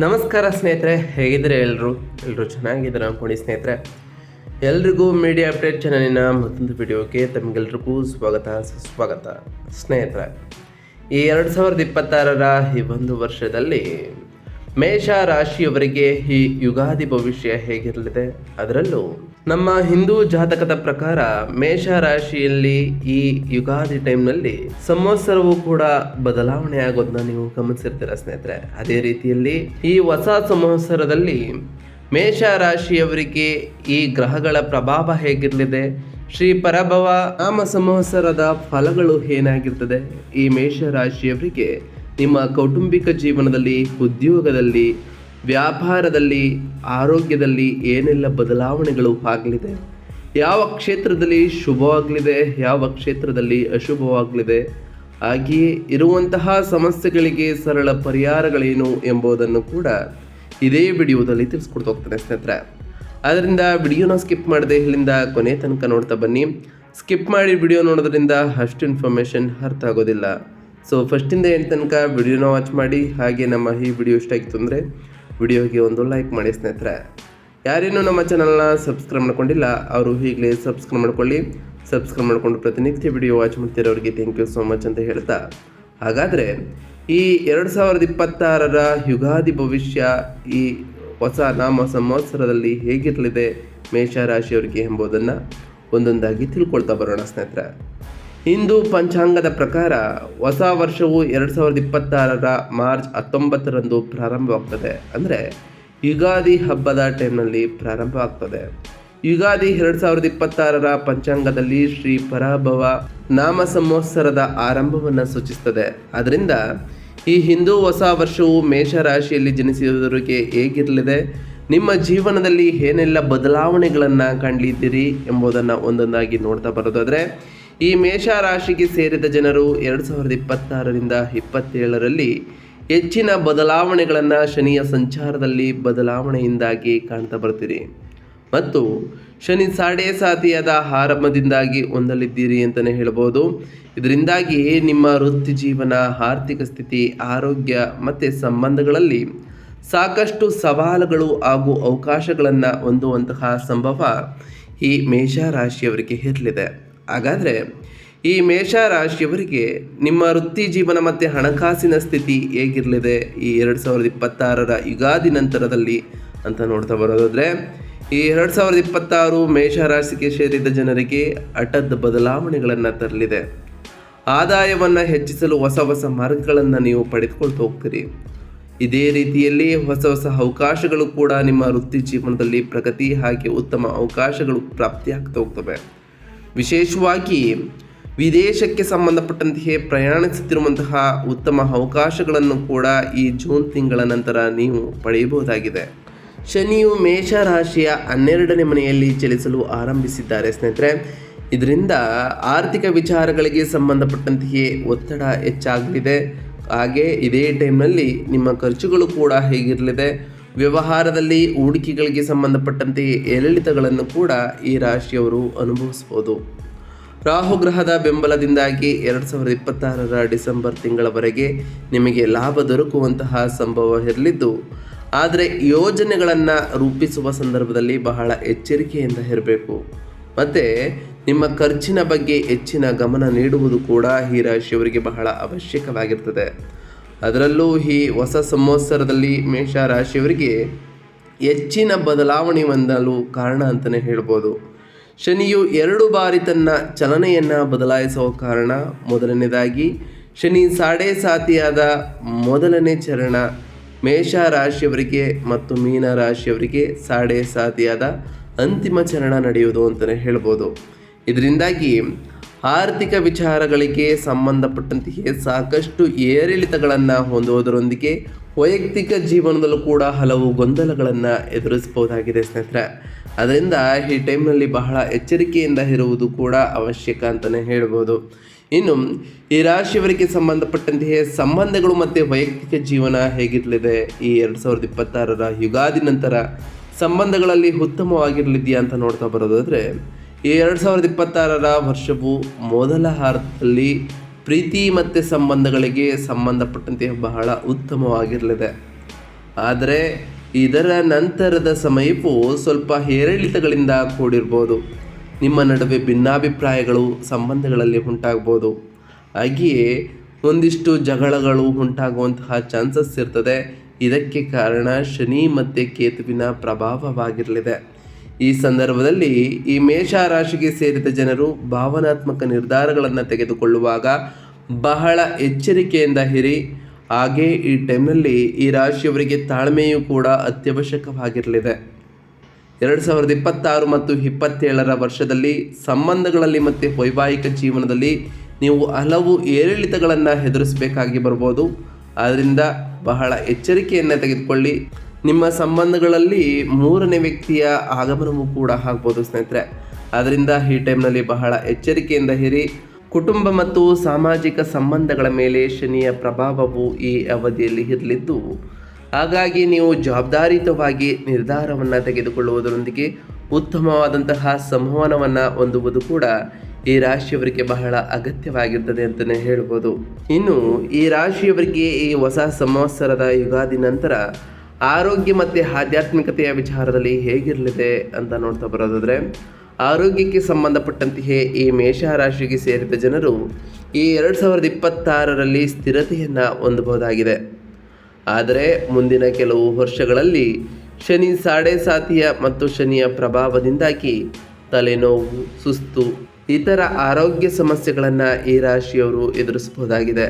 ನಮಸ್ಕಾರ ಸ್ನೇಹಿತರೆ, ಹೇಗಿದ್ರೆ ಎಲ್ಲರೂ ಚೆನ್ನಾಗಿದ್ದಾರೆ ಅನ್ಕೊಂಡು ಸ್ನೇಹಿತರೆ. ಎಲ್ರಿಗೂ ಮೀಡಿಯಾ ಅಪ್ಡೇಟ್ ಚಾನಲಿನ ಮತ್ತೊಂದು ವಿಡಿಯೋಗೆ ತಮಗೆಲ್ರಿಗೂ ಸುಸ್ವಾಗತ ಸ್ನೇಹಿತರೆ. ಈ 2026ರ ಈ ಒಂದು ವರ್ಷದಲ್ಲಿ ಮೇಷ ರಾಶಿಯವರಿಗೆ ಈ ಯುಗಾದಿ ಭವಿಷ್ಯ ಹೇಗಿರಲಿದೆ, ಅದರಲ್ಲೂ ನಮ್ಮ ಹಿಂದೂ ಜಾತಕದ ಪ್ರಕಾರ ಮೇಷ ರಾಶಿಯಲ್ಲಿ ಈ ಯುಗಾದಿ ಟೈಮ್ನಲ್ಲಿ ಸಂವತ್ಸರವೂ ಕೂಡ ಬದಲಾವಣೆ ಆಗೋದನ್ನ ನೀವು ಗಮನಿಸಿರ್ತೀರ ಸ್ನೇಹಿತರೆ. ಅದೇ ರೀತಿಯಲ್ಲಿ ಈ ಹೊಸ ಸಂವತ್ಸರದಲ್ಲಿ ಮೇಷ ರಾಶಿಯವರಿಗೆ ಈ ಗ್ರಹಗಳ ಪ್ರಭಾವ ಹೇಗಿರಲಿದೆ, ಶ್ರೀ ಪರಭವ ನಾಮ ಸಂವತ್ಸರದ ಫಲಗಳು ಏನಾಗಿರ್ತದೆ, ಈ ಮೇಷ ರಾಶಿಯವರಿಗೆ ನಿಮ್ಮ ಕೌಟುಂಬಿಕ ಜೀವನದಲ್ಲಿ, ಉದ್ಯೋಗದಲ್ಲಿ, ವ್ಯಾಪಾರದಲ್ಲಿ, ಆರೋಗ್ಯದಲ್ಲಿ ಏನೆಲ್ಲ ಬದಲಾವಣೆಗಳು ಆಗಲಿದೆ, ಯಾವ ಕ್ಷೇತ್ರದಲ್ಲಿ ಶುಭವಾಗಲಿದೆ, ಯಾವ ಕ್ಷೇತ್ರದಲ್ಲಿ ಅಶುಭವಾಗಲಿದೆ, ಹಾಗೆಯೇ ಇರುವಂತಹ ಸಮಸ್ಯೆಗಳಿಗೆ ಸರಳ ಪರಿಹಾರಗಳೇನು ಎಂಬುದನ್ನು ಕೂಡ ಇದೇ ವಿಡಿಯೋದಲ್ಲಿ ತಿಳಿಸ್ಕೊಡ್ತಾ ಹೋಗ್ತೇನೆ ಸ್ನೇಹಿತರೆ. ಆದ್ದರಿಂದ ವಿಡಿಯೋನ ಸ್ಕಿಪ್ ಮಾಡದೆ ಇಲ್ಲಿಂದ ಕೊನೆ ತನಕ ನೋಡ್ತಾ ಬನ್ನಿ. ಸ್ಕಿಪ್ ಮಾಡಿ ವಿಡಿಯೋ ನೋಡೋದ್ರಿಂದ ಅಷ್ಟು ಇನ್ಫಾರ್ಮೇಷನ್ ಅರ್ಥ ಆಗೋದಿಲ್ಲ. ಸೊ ಫಸ್ಟಿಂದ ಎಂಟು ತನಕ ವಿಡಿಯೋನ ವಾಚ್ ಮಾಡಿ. ಹಾಗೆ ನಮ್ಮ ಈ ವಿಡಿಯೋ ಇಷ್ಟ ಆಗಿತ್ತು ಅಂದರೆ ವಿಡಿಯೋಗೆ ಒಂದು ಲೈಕ್ ಮಾಡಿ ಸ್ನೇಹಿತರೆ. ಯಾರೇನೂ ನಮ್ಮ ಚಾನಲ್ನ ಸಬ್ಸ್ಕ್ರೈಬ್ ಮಾಡ್ಕೊಂಡಿಲ್ಲ ಅವರು ಈಗಲೇ ಸಬ್ಸ್ಕ್ರೈಬ್ ಮಾಡ್ಕೊಳ್ಳಿ. ಸಬ್ಸ್ಕ್ರೈಬ್ ಮಾಡಿಕೊಂಡು ಪ್ರತಿನಿತ್ಯ ವಿಡಿಯೋ ವಾಚ್ ಮಾಡ್ತಿರೋರಿಗೆ ಥ್ಯಾಂಕ್ ಯು ಸೋ ಮಚ್ ಅಂತ ಹೇಳ್ತಾ, ಹಾಗಾದರೆ ಈ 2026ರ ಯುಗಾದಿ ಭವಿಷ್ಯ ಈ ಹೊಸ ನಾಮ ಸಂವತ್ಸರದಲ್ಲಿ ಹೇಗಿರಲಿದೆ ಮೇಷರಾಶಿಯವರಿಗೆ ಎಂಬುದನ್ನು ಒಂದೊಂದಾಗಿ ತಿಳ್ಕೊಳ್ತಾ ಬರೋಣ ಸ್ನೇಹಿತರೆ. ಹಿಂದೂ ಪಂಚಾಂಗದ ಪ್ರಕಾರ ಹೊಸ ವರ್ಷವು 2026ರ ಮಾರ್ಚ್ 19ರಂದು ಪ್ರಾರಂಭವಾಗ್ತದೆ. ಅಂದರೆ ಯುಗಾದಿ ಹಬ್ಬದ ಟೈಮ್ನಲ್ಲಿ ಪ್ರಾರಂಭ ಆಗ್ತದೆ. ಯುಗಾದಿ 2026ರ ಪಂಚಾಂಗದಲ್ಲಿ ಶ್ರೀ ಪರಾಭವ ನಾಮ ಸಂವತ್ಸರದ ಆರಂಭವನ್ನು ಸೂಚಿಸ್ತದೆ. ಅದರಿಂದ ಈ ಹಿಂದೂ ಹೊಸ ವರ್ಷವು ಮೇಷರಾಶಿಯಲ್ಲಿ ಜನಿಸಿದವರಿಗೆ ಹೇಗಿರಲಿದೆ, ನಿಮ್ಮ ಜೀವನದಲ್ಲಿ ಏನೆಲ್ಲ ಬದಲಾವಣೆಗಳನ್ನು ಕಾಣಲಿದ್ದೀರಿ ಎಂಬುದನ್ನು ಒಂದೊಂದಾಗಿ ನೋಡ್ತಾ ಬರೋದಾದರೆ, ಈ ಮೇಷ ರಾಶಿಗೆ ಸೇರಿದ ಜನರು 2026ರಿಂದ 27ರಲ್ಲಿ ಹೆಚ್ಚಿನ ಬದಲಾವಣೆಗಳನ್ನು ಶನಿಯ ಸಂಚಾರದಲ್ಲಿ ಬದಲಾವಣೆಯಿಂದಾಗಿ ಕಾಣ್ತಾ ಬರ್ತೀರಿ ಮತ್ತು ಶನಿ ಸಾಡೆಸಾತಿಯಾದ ಆರಂಭದಿಂದಾಗಿ ಹೊಂದಲಿದ್ದೀರಿ ಅಂತಲೇ ಹೇಳ್ಬೋದು. ಇದರಿಂದಾಗಿ ನಿಮ್ಮ ವೃತ್ತಿ ಜೀವನ, ಆರ್ಥಿಕ ಸ್ಥಿತಿ, ಆರೋಗ್ಯ ಮತ್ತು ಸಂಬಂಧಗಳಲ್ಲಿ ಸಾಕಷ್ಟು ಸವಾಲುಗಳು ಹಾಗೂ ಅವಕಾಶಗಳನ್ನು ಹೊಂದುವಂತಹ ಸಂಭವ ಈ ಮೇಷ ರಾಶಿಯವರಿಗೆ ಇರಲಿದೆ. ಹಾಗಾದರೆ ಈ ಮೇಷ ರಾಶಿಯವರಿಗೆ ನಿಮ್ಮ ವೃತ್ತಿ ಜೀವನ ಮತ್ತು ಹಣಕಾಸಿನ ಸ್ಥಿತಿ ಹೇಗಿರಲಿದೆ ಈ 2026ರ ಯುಗಾದಿ ನಂತರದಲ್ಲಿ ಅಂತ ನೋಡ್ತಾ ಬರೋದಾದರೆ, ಈ 2026 ಮೇಷರಾಶಿಗೆ ಸೇರಿದ ಜನರಿಗೆ ಹಠಾತ್ ಬದಲಾವಣೆಗಳನ್ನು ತರಲಿದೆ. ಆದಾಯವನ್ನು ಹೆಚ್ಚಿಸಲು ಹೊಸ ಹೊಸ ಮಾರ್ಗಗಳನ್ನು ನೀವು ಪಡೆದುಕೊಳ್ತಾ ಹೋಗ್ತೀರಿ. ಇದೇ ರೀತಿಯಲ್ಲಿ ಹೊಸ ಹೊಸ ಅವಕಾಶಗಳು ಕೂಡ ನಿಮ್ಮ ವೃತ್ತಿ ಜೀವನದಲ್ಲಿ ಪ್ರಗತಿ ಹಾಗೆ ಉತ್ತಮ ಅವಕಾಶಗಳು ಪ್ರಾಪ್ತಿಯಾಗ್ತಾ ಹೋಗ್ತವೆ. ವಿಶೇಷವಾಗಿ ವಿದೇಶಕ್ಕೆ ಸಂಬಂಧಪಟ್ಟಂತೆಯೇ ಪ್ರಯಾಣಿಸುತ್ತಿರುವಂತಹ ಉತ್ತಮ ಅವಕಾಶಗಳನ್ನು ಕೂಡ ಈ ಜೂನ್ ತಿಂಗಳ ನಂತರ ನೀವು ಪಡೆಯಬಹುದಾಗಿದೆ. ಶನಿಯು ಮೇಷ ರಾಶಿಯ 12ನೇ ಮನೆಯಲ್ಲಿ ಚಲಿಸಲು ಆರಂಭಿಸಿದ್ದಾರೆ ಸ್ನೇಹಿತರೆ. ಇದರಿಂದ ಆರ್ಥಿಕ ವಿಚಾರಗಳಿಗೆ ಸಂಬಂಧಪಟ್ಟಂತೆಯೇ ಒತ್ತಡ ಹೆಚ್ಚಾಗಲಿದೆ. ಹಾಗೆ ಇದೇ ಟೈಮ್ನಲ್ಲಿ ನಿಮ್ಮ ಖರ್ಚುಗಳು ಕೂಡ ಹೇಗಿರಲಿದೆ, ವ್ಯವಹಾರದಲ್ಲಿ ಹೂಡಿಕೆಗಳಿಗೆ ಸಂಬಂಧಪಟ್ಟಂತೆ ಏರಿಳಿತಗಳನ್ನು ಕೂಡ ಈ ರಾಶಿಯವರು ಅನುಭವಿಸ್ಬೋದು. ರಾಹುಗ್ರಹದ ಬೆಂಬಲದಿಂದಾಗಿ 2026ರ ಡಿಸೆಂಬರ್ ತಿಂಗಳವರೆಗೆ ನಿಮಗೆ ಲಾಭ ದೊರಕುವಂತಹ ಸಂಭವ ಇರಲಿದ್ದು, ಆದರೆ ಯೋಜನೆಗಳನ್ನು ರೂಪಿಸುವ ಸಂದರ್ಭದಲ್ಲಿ ಬಹಳ ಎಚ್ಚರಿಕೆಯಿಂದ ಇರಬೇಕು ಮತ್ತು ನಿಮ್ಮ ಖರ್ಚಿನ ಬಗ್ಗೆ ಹೆಚ್ಚಿನ ಗಮನ ನೀಡುವುದು ಕೂಡ ಈ ರಾಶಿಯವರಿಗೆ ಬಹಳ ಅವಶ್ಯಕವಾಗಿರ್ತದೆ. ಅದರಲ್ಲೂ ಈ ಹೊಸ ಸಂವತ್ಸರದಲ್ಲಿ ಮೇಷ ರಾಶಿಯವರಿಗೆ ಹೆಚ್ಚಿನ ಬದಲಾವಣೆ ಹೊಂದಲು ಕಾರಣ ಅಂತಲೇ ಹೇಳ್ಬೋದು. ಶನಿಯು 2 ಬಾರಿ ತನ್ನ ಚಲನೆಯನ್ನು ಬದಲಾಯಿಸುವ ಕಾರಣ, ಮೊದಲನೇದಾಗಿ ಶನಿ ಸಾಡೆಸಾತಿಯಾದ ಮೊದಲನೇ ಚರಣ ಮೇಷ ರಾಶಿಯವರಿಗೆ ಮತ್ತು ಮೀನ ರಾಶಿಯವರಿಗೆ ಸಾಡೆಸಾತಿಯಾದ ಅಂತಿಮ ಚರಣ ನಡೆಯುವುದು ಅಂತಲೇ ಹೇಳ್ಬೋದು. ಇದರಿಂದಾಗಿ ಆರ್ಥಿಕ ವಿಚಾರಗಳಿಗೆ ಸಂಬಂಧಪಟ್ಟಂತೆಯೇ ಸಾಕಷ್ಟು ಏರಿಳಿತಗಳನ್ನು ಹೊಂದುವುದರೊಂದಿಗೆ ವೈಯಕ್ತಿಕ ಜೀವನದಲ್ಲೂ ಕೂಡ ಹಲವು ಗೊಂದಲಗಳನ್ನು ಎದುರಿಸಬಹುದಾಗಿದೆ ಸ್ನೇಹಿತರೆ. ಅದರಿಂದ ಈ ಟೈಮ್ನಲ್ಲಿ ಬಹಳ ಎಚ್ಚರಿಕೆಯಿಂದ ಇರುವುದು ಕೂಡ ಅವಶ್ಯಕ ಅಂತಲೇ ಹೇಳ್ಬೋದು. ಇನ್ನು ಈ ರಾಶಿಯವರಿಗೆ ಸಂಬಂಧಪಟ್ಟಂತೆಯೇ ಸಂಬಂಧಗಳು ಮತ್ತು ವೈಯಕ್ತಿಕ ಜೀವನ ಹೇಗಿರಲಿದೆ ಈ 2026ರ ಯುಗಾದಿ ನಂತರ ಸಂಬಂಧಗಳಲ್ಲಿ ಉತ್ತಮವಾಗಿರಲಿದೆಯಾ ಅಂತ ನೋಡ್ತಾ ಬರೋದಾದರೆ, ಈ 2026ರ ವರ್ಷವು ಮೊದಲ ಅರ್ಧದಲ್ಲಿ ಪ್ರೀತಿ ಮತ್ತು ಸಂಬಂಧಗಳಿಗೆ ಸಂಬಂಧಪಟ್ಟಂತೆ ಬಹಳ ಉತ್ತಮವಾಗಿರಲಿದೆ. ಆದರೆ ಇದರ ನಂತರದ ಸಮಯವು ಸ್ವಲ್ಪ ಏರಿಳಿತಗಳಿಂದ ಕೂಡಿರ್ಬೋದು. ನಿಮ್ಮ ನಡುವೆ ಭಿನ್ನಾಭಿಪ್ರಾಯಗಳು ಸಂಬಂಧಗಳಲ್ಲಿ ಉಂಟಾಗ್ಬೋದು. ಹಾಗೆಯೇ ಒಂದಿಷ್ಟು ಜಗಳಗಳು ಉಂಟಾಗುವಂತಹ ಚಾನ್ಸಸ್ ಇರ್ತದೆ. ಇದಕ್ಕೆ ಕಾರಣ ಶನಿ ಮತ್ತು ಕೇತುವಿನ ಪ್ರಭಾವವಾಗಿರಲಿದೆ. ಈ ಸಂದರ್ಭದಲ್ಲಿ ಈ ಮೇಷ ರಾಶಿಗೆ ಸೇರಿದ ಜನರು ಭಾವನಾತ್ಮಕ ನಿರ್ಧಾರಗಳನ್ನು ತೆಗೆದುಕೊಳ್ಳುವಾಗ ಬಹಳ ಎಚ್ಚರಿಕೆಯಿಂದ ಇರಿ. ಹಾಗೆ ಈ ಟೈಮ್ನಲ್ಲಿ ಈ ರಾಶಿಯವರಿಗೆ ತಾಳ್ಮೆಯೂ ಕೂಡ ಅತ್ಯವಶ್ಯಕವಾಗಿರಲಿದೆ. 2026 ಮತ್ತು 27ರ ವರ್ಷದಲ್ಲಿ ಸಂಬಂಧಗಳಲ್ಲಿ ಮತ್ತು ವೈವಾಹಿಕ ಜೀವನದಲ್ಲಿ ನೀವು ಹಲವು ಏರಿಳಿತಗಳನ್ನು ಎದುರಿಸಬೇಕಾಗಿ ಬರ್ಬೋದು. ಆದ್ದರಿಂದ ಬಹಳ ಎಚ್ಚರಿಕೆಯನ್ನು ತೆಗೆದುಕೊಳ್ಳಿ. ನಿಮ್ಮ ಸಂಬಂಧಗಳಲ್ಲಿ ಮೂರನೇ ವ್ಯಕ್ತಿಯ ಆಗಮನವೂ ಕೂಡ ಆಗ್ಬೋದು ಸ್ನೇಹಿತರೆ. ಆದ್ದರಿಂದ ಈ ಟೈಮ್ನಲ್ಲಿ ಬಹಳ ಎಚ್ಚರಿಕೆಯಿಂದ ಇರಿ. ಕುಟುಂಬ ಮತ್ತು ಸಾಮಾಜಿಕ ಸಂಬಂಧಗಳ ಮೇಲೆ ಶನಿಯ ಪ್ರಭಾವವು ಈ ಅವಧಿಯಲ್ಲಿ ಇರಲಿದ್ದು, ಹಾಗಾಗಿ ನೀವು ಜವಾಬ್ದಾರಿಯುತವಾಗಿ ನಿರ್ಧಾರವನ್ನು ತೆಗೆದುಕೊಳ್ಳುವುದರೊಂದಿಗೆ ಉತ್ತಮವಾದಂತಹ ಸಂವಹನವನ್ನು ಹೊಂದುವುದು ಕೂಡ ಈ ರಾಶಿಯವರಿಗೆ ಬಹಳ ಅಗತ್ಯವಾಗಿರ್ತದೆ ಅಂತಲೇ ಹೇಳ್ಬೋದು. ಇನ್ನು ಈ ರಾಶಿಯವರಿಗೆ ಈ ಹೊಸ ಸಂವತ್ಸರದ ಯುಗಾದಿ ನಂತರ ಆರೋಗ್ಯ ಮತ್ತು ಆಧ್ಯಾತ್ಮಿಕತೆಯ ವಿಚಾರದಲ್ಲಿ ಹೇಗಿರಲಿದೆ ಅಂತ ನೋಡ್ತಾ ಬರೋದಾದರೆ, ಆರೋಗ್ಯಕ್ಕೆ ಸಂಬಂಧಪಟ್ಟಂತೆಯೇ ಈ ಮೇಷ ರಾಶಿಗೆ ಸೇರಿದ ಜನರು ಈ 2026ರಲ್ಲಿ ಸ್ಥಿರತೆಯನ್ನು ಹೊಂದಬಹುದಾಗಿದೆ. ಆದರೆ ಮುಂದಿನ ಕೆಲವು ವರ್ಷಗಳಲ್ಲಿ ಶನಿ ಸಾಡೆಸಾತಿಯ ಮತ್ತು ಶನಿಯ ಪ್ರಭಾವದಿಂದಾಗಿ ತಲೆನೋವು, ಸುಸ್ತು, ಇತರ ಆರೋಗ್ಯ ಸಮಸ್ಯೆಗಳನ್ನು ಈ ರಾಶಿಯವರು ಎದುರಿಸಬಹುದಾಗಿದೆ.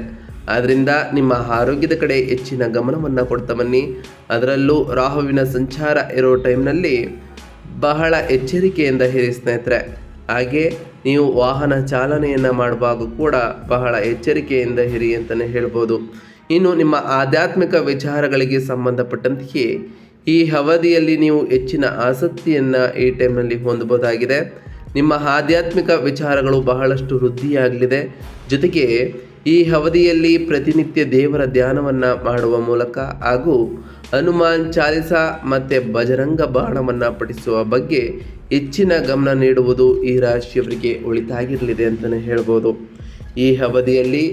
ಆದ್ದರಿಂದ ನಿಮ್ಮ ಆರೋಗ್ಯದ ಕಡೆ ಹೆಚ್ಚಿನ ಗಮನವನ್ನು ಕೊಡ್ತಾ ಬನ್ನಿ. ಅದರಲ್ಲೂ ರಾಹುವಿನ ಸಂಚಾರ ಇರೋ ಟೈಮ್ನಲ್ಲಿ ಬಹಳ ಎಚ್ಚರಿಕೆಯಿಂದ ಇರಿ ಸ್ನೇಹಿತರೆ. ಹಾಗೆ ನೀವು ವಾಹನ ಚಾಲನೆಯನ್ನು ಮಾಡುವಾಗ ಕೂಡ ಬಹಳ ಎಚ್ಚರಿಕೆಯಿಂದ ಇರಿ ಅಂತಲೇ ಹೇಳ್ಬೋದು. ಇನ್ನು ನಿಮ್ಮ ಆಧ್ಯಾತ್ಮಿಕ ವಿಚಾರಗಳಿಗೆ ಸಂಬಂಧಪಟ್ಟಂತೆಯೇ ಈ ಅವಧಿಯಲ್ಲಿ ನೀವು ಹೆಚ್ಚಿನ ಆಸಕ್ತಿಯನ್ನು ಈ ಟೈಮ್ನಲ್ಲಿ ಹೊಂದಬಹುದಾಗಿದೆ. ನಿಮ್ಮ ಆಧ್ಯಾತ್ಮಿಕ ವಿಚಾರಗಳು ಬಹಳಷ್ಟು ವೃದ್ಧಿಯಾಗಲಿದೆ. ಜೊತೆಗೆ ಈ ಅವಧಿಯಲ್ಲಿ ಪ್ರತಿನಿತ್ಯ ದೇವರ ಧ್ಯಾನವನ್ನು ಮಾಡುವ ಮೂಲಕ ಹಾಗೂ ಹನುಮಾನ್ ಚಾಲಿಸ ಮತ್ತು ಬಜರಂಗ ಬಾಣವನ್ನು ಪಠಿಸುವ ಬಗ್ಗೆ ಹೆಚ್ಚಿನ ಗಮನ ನೀಡುವುದು ಈ ರಾಶಿಯವರಿಗೆ ಒಳಿತಾಗಿರಲಿದೆ ಅಂತಲೇ ಹೇಳ್ಬೋದು. ಈ ಅವಧಿಯಲ್ಲಿ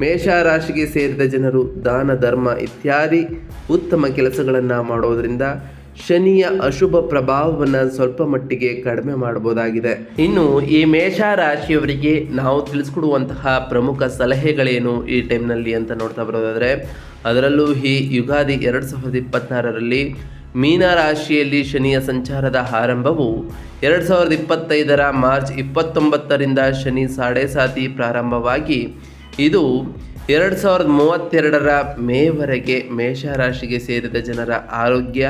ಮೇಷ ರಾಶಿಗೆ ಸೇರಿದ ಜನರು ದಾನ ಧರ್ಮ ಇತ್ಯಾದಿ ಉತ್ತಮ ಕೆಲಸಗಳನ್ನು ಮಾಡೋದರಿಂದ ಶನಿಯ ಅಶುಭ ಪ್ರಭಾವವನ್ನು ಸ್ವಲ್ಪ ಮಟ್ಟಿಗೆ ಕಡಿಮೆ ಮಾಡಬಹುದಾಗಿದೆ. ಇನ್ನು ಈ ಮೇಷ ರಾಶಿಯವರಿಗೆ ನಾವು ತಿಳಿಸ್ಕೊಡುವಂತಹ ಪ್ರಮುಖ ಸಲಹೆಗಳೇನು ಈ ಟೈಮ್ನಲ್ಲಿ ಅಂತ ನೋಡ್ತಾ ಬರೋದಾದರೆ, ಅದರಲ್ಲೂ ಈ ಯುಗಾದಿ 2026ರಲ್ಲಿ ಮೀನ ರಾಶಿಯಲ್ಲಿ ಶನಿಯ ಸಂಚಾರದ ಆರಂಭವು 2025ರ ಮಾರ್ಚ್ 29ರಿಂದ ಶನಿ ಸಾಡೆಸಾತಿ ಪ್ರಾರಂಭವಾಗಿ ಇದು 2032ರ ಮೇವರೆಗೆ ಮೇಷರಾಶಿಗೆ ಸೇರಿದ ಜನರ ಆರೋಗ್ಯ,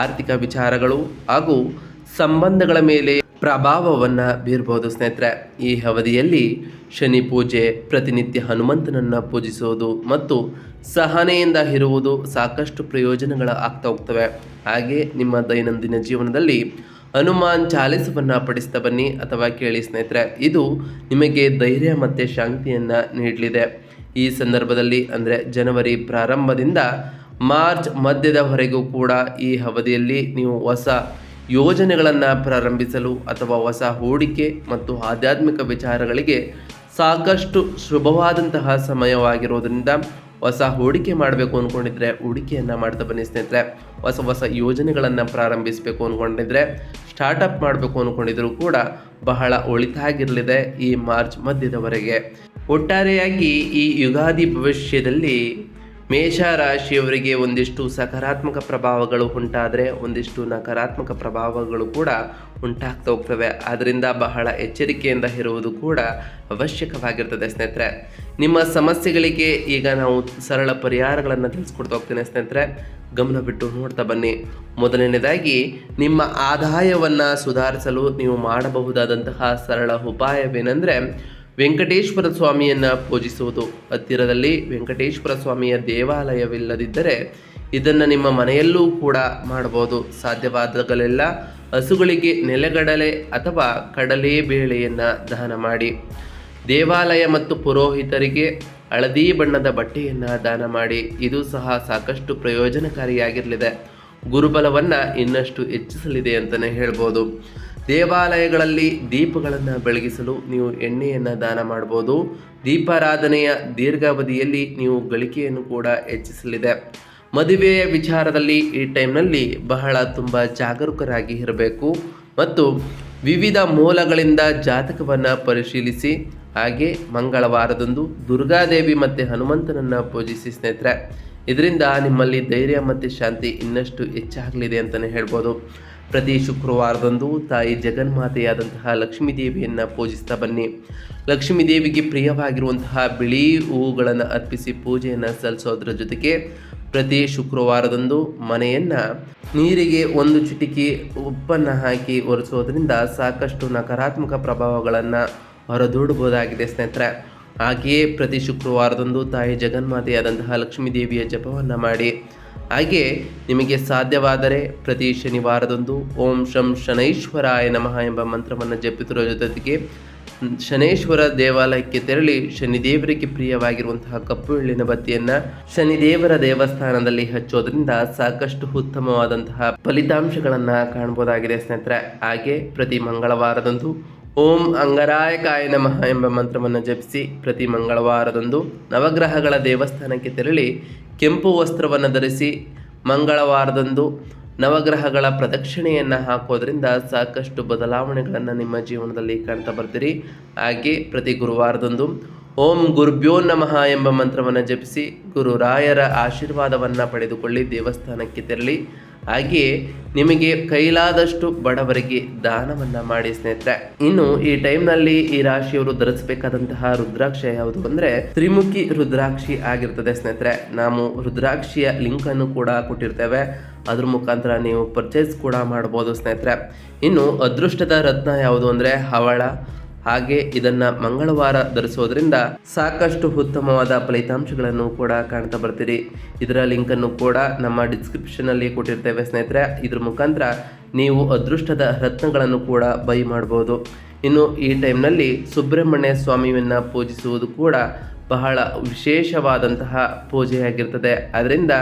ಆರ್ಥಿಕ ವಿಚಾರಗಳು ಹಾಗೂ ಸಂಬಂಧಗಳ ಮೇಲೆ ಪ್ರಭಾವವನ್ನು ಬೀರಬಹುದು ಸ್ನೇಹಿತರೆ. ಈ ಅವಧಿಯಲ್ಲಿ ಶನಿ ಪೂಜೆ, ಪ್ರತಿನಿತ್ಯ ಹನುಮಂತನನ್ನು ಪೂಜಿಸುವುದು ಮತ್ತು ಸಹನೆಯಿಂದ ಇರುವುದು ಸಾಕಷ್ಟು ಪ್ರಯೋಜನಗಳು ಆಗ್ತಾ ಹೋಗ್ತವೆ. ಹಾಗೆ ನಿಮ್ಮ ದೈನಂದಿನ ಜೀವನದಲ್ಲಿ ಹನುಮಾನ್ ಚಾಲಿಸವನ್ನು ಪಠಿಸ್ತಾ ಬನ್ನಿ ಅಥವಾ ಕೇಳಿ ಸ್ನೇಹಿತರೆ. ಇದು ನಿಮಗೆ ಧೈರ್ಯ ಮತ್ತು ಶಾಂತಿಯನ್ನು ನೀಡಲಿದೆ. ಈ ಸಂದರ್ಭದಲ್ಲಿ ಅಂದರೆ ಜನವರಿ ಪ್ರಾರಂಭದಿಂದ ಮಾರ್ಚ್ ಮಧ್ಯದವರೆಗೂ ಕೂಡ ಈ ಅವಧಿಯಲ್ಲಿ ನೀವು ಹೊಸ ಯೋಜನೆಗಳನ್ನು ಪ್ರಾರಂಭಿಸಲು ಅಥವಾ ಹೊಸ ಹೂಡಿಕೆ ಮತ್ತು ಆಧ್ಯಾತ್ಮಿಕ ವಿಚಾರಗಳಿಗೆ ಸಾಕಷ್ಟು ಶುಭವಾದಂತಹ ಸಮಯವಾಗಿರೋದ್ರಿಂದ ಹೊಸ ಹೂಡಿಕೆ ಮಾಡಬೇಕು ಅಂದ್ಕೊಂಡಿದ್ರೆ ಹೂಡಿಕೆಯನ್ನು ಮಾಡ್ತಾ ಬನ್ನಿ ಸ್ನೇಹಿತರೆ. ಹೊಸ ಯೋಜನೆಗಳನ್ನು ಪ್ರಾರಂಭಿಸಬೇಕು ಅಂದ್ಕೊಂಡಿದ್ರೆ, ಸ್ಟಾರ್ಟಪ್ ಮಾಡಬೇಕು ಅಂದ್ಕೊಂಡಿದ್ರು ಕೂಡ ಬಹಳ ಒಳಿತಾಗಿರಲಿದೆ ಈ ಮಾರ್ಚ್ ಮಧ್ಯದವರೆಗೆ. ಒಟ್ಟಾರೆಯಾಗಿ ಈ ಯುಗಾದಿ ಭವಿಷ್ಯದಲ್ಲಿ ಮೇಷ ರಾಶಿಯವರಿಗೆ ಒಂದಿಷ್ಟು ಸಕಾರಾತ್ಮಕ ಪ್ರಭಾವಗಳು ಉಂಟಾದರೆ ಒಂದಿಷ್ಟು ನಕಾರಾತ್ಮಕ ಪ್ರಭಾವಗಳು ಕೂಡ ಉಂಟಾಗ್ತಾ ಹೋಗ್ತವೆ. ಆದ್ದರಿಂದ ಬಹಳ ಎಚ್ಚರಿಕೆಯಿಂದ ಇರುವುದು ಕೂಡ ಅವಶ್ಯಕವಾಗಿರ್ತದೆ ಸ್ನೇಹಿತರೆ. ನಿಮ್ಮ ಸಮಸ್ಯೆಗಳಿಗೆ ಈಗ ನಾವು ಸರಳ ಪರಿಹಾರಗಳನ್ನು ತಿಳಿಸ್ಕೊಡ್ತಾ ಹೋಗ್ತೇನೆ ಸ್ನೇಹಿತರೆ. ಗಮನ ಬಿಟ್ಟು ನೋಡ್ತಾ ಬನ್ನಿ. ಮೊದಲನೇದಾಗಿ ನಿಮ್ಮ ಆದಾಯವನ್ನು ಸುಧಾರಿಸಲು ನೀವು ಮಾಡಬಹುದಾದಂತಹ ಸರಳ ಉಪಾಯವೇನೆಂದರೆ ವೆಂಕಟೇಶ್ವರ ಸ್ವಾಮಿಯನ್ನು ಪೂಜಿಸುವುದು. ಹತ್ತಿರದಲ್ಲಿ ವೆಂಕಟೇಶ್ವರ ಸ್ವಾಮಿಯ ದೇವಾಲಯವಿಲ್ಲದಿದ್ದರೆ ಇದನ್ನು ನಿಮ್ಮ ಮನೆಯಲ್ಲೂ ಕೂಡ ಮಾಡಬಹುದು. ಸಾಧ್ಯವಾದಾಗಲೆಲ್ಲ ಹಸುಗಳಿಗೆ ನೆಲಗಡಲೆ ಅಥವಾ ಕಡಲೆ ಬೇಳೆಯನ್ನು ದಾನ ಮಾಡಿ. ದೇವಾಲಯ ಮತ್ತು ಪುರೋಹಿತರಿಗೆ ಹಳದಿ ಬಣ್ಣದ ಬಟ್ಟೆಯನ್ನು ದಾನ ಮಾಡಿ. ಇದು ಸಹ ಸಾಕಷ್ಟು ಪ್ರಯೋಜನಕಾರಿಯಾಗಿರಲಿದೆ. ಗುರುಬಲವನ್ನು ಇನ್ನಷ್ಟು ಹೆಚ್ಚಿಸಲಿದೆ ಅಂತಲೇ ಹೇಳ್ಬೋದು. ದೇವಾಲಯಗಳಲ್ಲಿ ದೀಪಗಳನ್ನು ಬೆಳಗಿಸಲು ನೀವು ಎಣ್ಣೆಯನ್ನು ದಾನ ಮಾಡ್ಬೋದು. ದೀಪಾರಾಧನೆಯ ದೀರ್ಘಾವಧಿಯಲ್ಲಿ ನೀವು ಗಳಿಕೆಯನ್ನು ಕೂಡ ಹೆಚ್ಚಿಸಲಿದೆ. ಮದುವೆಯ ವಿಚಾರದಲ್ಲಿ ಈ ಟೈಮ್ನಲ್ಲಿ ಬಹಳ ತುಂಬ ಜಾಗರೂಕರಾಗಿ ಇರಬೇಕು ಮತ್ತು ವಿವಿಧ ಮೂಲಗಳಿಂದ ಜಾತಕವನ್ನು ಪರಿಶೀಲಿಸಿ ಹಾಗೆ ಮಂಗಳವಾರದಂದು ದುರ್ಗಾದೇವಿ ಮತ್ತು ಹನುಮಂತನನ್ನು ಪೂಜಿಸಿ ಸ್ನೇಹಿತರೆ. ಇದರಿಂದ ನಿಮ್ಮಲ್ಲಿ ಧೈರ್ಯ ಮತ್ತು ಶಾಂತಿ ಇನ್ನಷ್ಟು ಹೆಚ್ಚಾಗಲಿದೆ ಅಂತಲೇ ಹೇಳ್ಬೋದು. ಪ್ರತಿ ಶುಕ್ರವಾರದಂದು ತಾಯಿ ಜಗನ್ಮಾತೆಯಾದಂತಹ ಲಕ್ಷ್ಮೀ ದೇವಿಯನ್ನು ಪೂಜಿಸ್ತಾ ಬನ್ನಿ. ಲಕ್ಷ್ಮೀ ದೇವಿಗೆ ಪ್ರಿಯವಾಗಿರುವಂತಹ ಬಿಳಿ ಹೂವುಗಳನ್ನು ಅರ್ಪಿಸಿ ಪೂಜೆಯನ್ನು ಸಲ್ಲಿಸೋದ್ರ ಜೊತೆಗೆ ಪ್ರತಿ ಶುಕ್ರವಾರದಂದು ಮನೆಯನ್ನು ನೀರಿಗೆ ಒಂದು ಚಿಟಿಕೆ ಉಪ್ಪನ್ನು ಹಾಕಿ ಒರೆಸೋದ್ರಿಂದ ಸಾಕಷ್ಟು ನಕಾರಾತ್ಮಕ ಪ್ರಭಾವಗಳನ್ನು ಹೊರದೂಡಬಹುದಾಗಿದೆ ಸ್ನೇಹಿತರೆ. ಹಾಗೆಯೇ ಪ್ರತಿ ಶುಕ್ರವಾರದಂದು ತಾಯಿ ಜಗನ್ಮಾತೆಯಾದಂತಹ ಲಕ್ಷ್ಮೀ ದೇವಿಯ ಜಪವನ್ನು ಮಾಡಿ. ಹಾಗೆ ನಿಮಗೆ ಸಾಧ್ಯವಾದರೆ ಪ್ರತಿ ಶನಿವಾರದಂದು ಓಂ ಶಂ ಶನೈಶ್ವರಾಯ ನಮಃ ಎಂಬ ಮಂತ್ರವನ್ನು ಜಪಿಸುವ ಜೊತೆಗೆ ಶನೇಶ್ವರ ದೇವಾಲಯಕ್ಕೆ ತೆರಳಿ ಶನಿದೇವರಿಗೆ ಪ್ರಿಯವಾಗಿರುವಂತಹ ಕಪ್ಪು ಎಳ್ಳಿನ ಬತ್ತಿಯನ್ನು ಶನಿದೇವರ ದೇವಸ್ಥಾನದಲ್ಲಿ ಹಚ್ಚೋದ್ರಿಂದ ಸಾಕಷ್ಟು ಉತ್ತಮವಾದಂತಹ ಫಲಿತಾಂಶಗಳನ್ನು ಕಾಣಬಹುದಾಗಿದೆ ಸ್ನೇಹಿತರೆ. ಹಾಗೆ ಪ್ರತಿ ಮಂಗಳವಾರದಂದು ಓಂ ಅಂಗರಾಯಕಾಯ ನಮಃ ಎಂಬ ಮಂತ್ರವನ್ನು ಜಪಿಸಿ ಪ್ರತಿ ಮಂಗಳವಾರದಂದು ನವಗ್ರಹಗಳ ದೇವಸ್ಥಾನಕ್ಕೆ ತೆರಳಿ ಕೆಂಪು ವಸ್ತ್ರವನ್ನು ಧರಿಸಿ ಮಂಗಳವಾರದಂದು ನವಗ್ರಹಗಳ ಪ್ರದಕ್ಷಿಣೆಯನ್ನು ಹಾಕೋದ್ರಿಂದ ಸಾಕಷ್ಟು ಬದಲಾವಣೆಗಳನ್ನು ನಿಮ್ಮ ಜೀವನದಲ್ಲಿ ಕಾಣ್ತಾ ಬರ್ತೀರಿ. ಹಾಗೆ ಪ್ರತಿ ಗುರುವಾರದಂದು ಓಂ ಗುರುಭ್ಯೋ ನಮಃ ಎಂಬ ಮಂತ್ರವನ್ನು ಜಪಿಸಿ ಗುರುರಾಯರ ಆಶೀರ್ವಾದವನ್ನು ಪಡೆದುಕೊಳ್ಳಿ ದೇವಸ್ಥಾನಕ್ಕೆ ತೆರಳಿ. ಹಾಗೆಯೇ ನಿಮಗೆ ಕೈಲಾದಷ್ಟು ಬಡವರಿಗೆ ದಾನವನ್ನು ಮಾಡಿ ಸ್ನೇಹಿತರೆ. ಇನ್ನು ಈ ಟೈಮ್ನಲ್ಲಿ ಈ ರಾಶಿಯವರು ಧರಿಸಬೇಕಾದಂತಹ ರುದ್ರಾಕ್ಷ ಯಾವುದು ಅಂದರೆ ತ್ರಿಮುಖಿ ರುದ್ರಾಕ್ಷಿ ಆಗಿರ್ತದೆ ಸ್ನೇಹಿತರೆ. ನಾವು ರುದ್ರಾಕ್ಷಿಯ ಲಿಂಕನ್ನು ಕೂಡ ಕೊಟ್ಟಿರ್ತೇವೆ, ಅದ್ರ ಮುಖಾಂತರ ನೀವು ಪರ್ಚೇಸ್ ಕೂಡ ಮಾಡ್ಬೋದು ಸ್ನೇಹಿತರೆ. ಇನ್ನು ಅದೃಷ್ಟದ ರತ್ನ ಯಾವುದು ಅಂದರೆ ಹವಳ. ಹಾಗೆ ಇದನ್ನು ಮಂಗಳವಾರ ಧರಿಸೋದ್ರಿಂದ ಸಾಕಷ್ಟು ಉತ್ತಮವಾದ ಫಲಿತಾಂಶಗಳನ್ನು ಕೂಡ ಕಾಣ್ತಾ ಬರ್ತೀರಿ. ಇದರ ಲಿಂಕನ್ನು ಕೂಡ ನಮ್ಮ ಡಿಸ್ಕ್ರಿಪ್ಷನಲ್ಲಿ ಕೊಟ್ಟಿರ್ತೇವೆ ಸ್ನೇಹಿತರೆ. ಇದ್ರ ಮುಖಾಂತರ ನೀವು ಅದೃಷ್ಟದ ರತ್ನಗಳನ್ನು ಕೂಡ ಬೈ ಮಾಡ್ಬೋದು. ಇನ್ನು ಈ ಟೈಮ್ನಲ್ಲಿ ಸುಬ್ರಹ್ಮಣ್ಯ ಸ್ವಾಮಿಯನ್ನು ಪೂಜಿಸುವುದು ಕೂಡ ಬಹಳ ವಿಶೇಷವಾದಂತಹ ಪೂಜೆಯಾಗಿರ್ತದೆ. ಅದರಿಂದ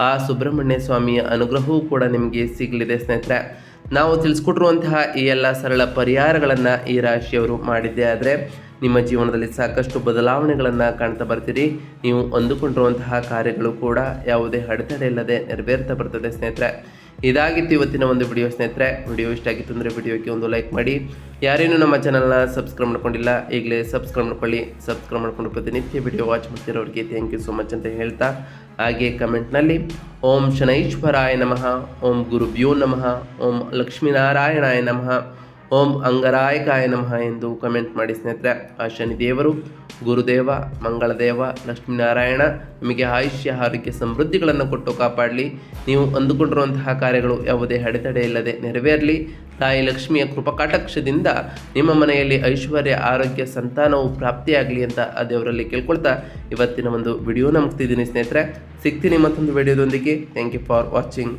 ಆ ಸುಬ್ರಹ್ಮಣ್ಯ ಸ್ವಾಮಿಯ ಅನುಗ್ರಹವೂ ಕೂಡ ನಿಮಗೆ ಸಿಗಲಿದೆ ಸ್ನೇಹಿತರೆ. ನಾವು ತಿಳಿಸ್ಕೊಟ್ಟಿರುವಂತಹ ಈ ಎಲ್ಲ ಸರಳ ಪರಿಹಾರಗಳನ್ನು ಈ ರಾಶಿಯವರು ಮಾಡಿದ್ದೇ ಆದರೆ ನಿಮ್ಮ ಜೀವನದಲ್ಲಿ ಸಾಕಷ್ಟು ಬದಲಾವಣೆಗಳನ್ನು ಕಾಣ್ತಾ ಬರ್ತೀರಿ. ನೀವು ಅಂದುಕೊಂಡಿರುವಂತಹ ಕಾರ್ಯಗಳು ಕೂಡ ಯಾವುದೇ ಅಡೆತಡೆ ಇಲ್ಲದೆ ನೆರವೇರ್ತಾ ಬರ್ತದೆ ಸ್ನೇಹಿತರೆ. ಇದಾಗಿತ್ತು ಇವತ್ತಿನ ಒಂದು ವಿಡಿಯೋ ಸ್ನೇಹಿತರೆ. ವಿಡಿಯೋ ಇಷ್ಟ ಆಗಿತ್ತು ಅಂದರೆ ವಿಡಿಯೋಕ್ಕೆ ಒಂದು ಲೈಕ್ ಮಾಡಿ. ಯಾರೇನು ನಮ್ಮ ಚಾನಲ್ನ ಸಬ್ಸ್ಕ್ರೈಬ್ ಮಾಡ್ಕೊಂಡಿಲ್ಲ ಈಗಲೇ ಸಬ್ಸ್ಕ್ರೈಬ್ ಮಾಡ್ಕೊಳ್ಳಿ. ಸಬ್ಸ್ಕ್ರೈಬ್ ಮಾಡ್ಕೊಂಡು ಪ್ರತಿನಿತ್ಯ ವಿಡಿಯೋ ವಾಚ್ ಮಾಡ್ತಿರೋರಿಗೆ ಥ್ಯಾಂಕ್ ಯು ಸೋ ಮಚ್ ಅಂತ ಹೇಳ್ತಾ, ಹಾಗೆ ಕಮೆಂಟ್ನಲ್ಲಿ ಓಂ ಶನೈಶ್ವರಾಯ ನಮಃ, ಓಂ ಗುರುಭ್ಯೋ ನಮಃ, ಓಂ ಲಕ್ಷ್ಮೀನಾರಾಯಣಾಯ ನಮಃ, ಓಂ ಅಂಗರಾಯಕಾಯ ನಮಃ ಎಂದು ಕಮೆಂಟ್ ಮಾಡಿ ಸ್ನೇಹಿತರೆ. ಆ ಶನಿದೇವರು, ಗುರುದೇವ, ಮಂಗಳದೇವ, ಲಕ್ಷ್ಮೀನಾರಾಯಣ ನಿಮಗೆ ಆಯುಷ್ಯ ಆರೋಗ್ಯ ಸಮೃದ್ಧಿಗಳನ್ನು ಕೊಟ್ಟು ಕಾಪಾಡಲಿ. ನೀವು ಅಂದುಕೊಂಡಿರುವಂತಹ ಕಾರ್ಯಗಳು ಯಾವುದೇ ಅಡೆತಡೆ ಇಲ್ಲದೆ ನೆರವೇರಲಿ. ತಾಯಿ ಲಕ್ಷ್ಮಿಯ ಕೃಪಕಾಟಾಕ್ಷದಿಂದ ನಿಮ್ಮ ಮನೆಯಲ್ಲಿ ಐಶ್ವರ್ಯ, ಆರೋಗ್ಯ, ಸಂತಾನವು ಪ್ರಾಪ್ತಿಯಾಗಲಿ ಅಂತ ಆ ದೇವರಲ್ಲಿ ಕೇಳ್ಕೊಳ್ತಾ ಇವತ್ತಿನ ಒಂದು ವಿಡಿಯೋನ ಮುಗ್ತಿದ್ದೀನಿ ಸ್ನೇಹಿತರೆ. ಸಿಗ್ತೀನಿ ಮತ್ತೊಂದು ವಿಡಿಯೋದೊಂದಿಗೆ. Thank you for watching.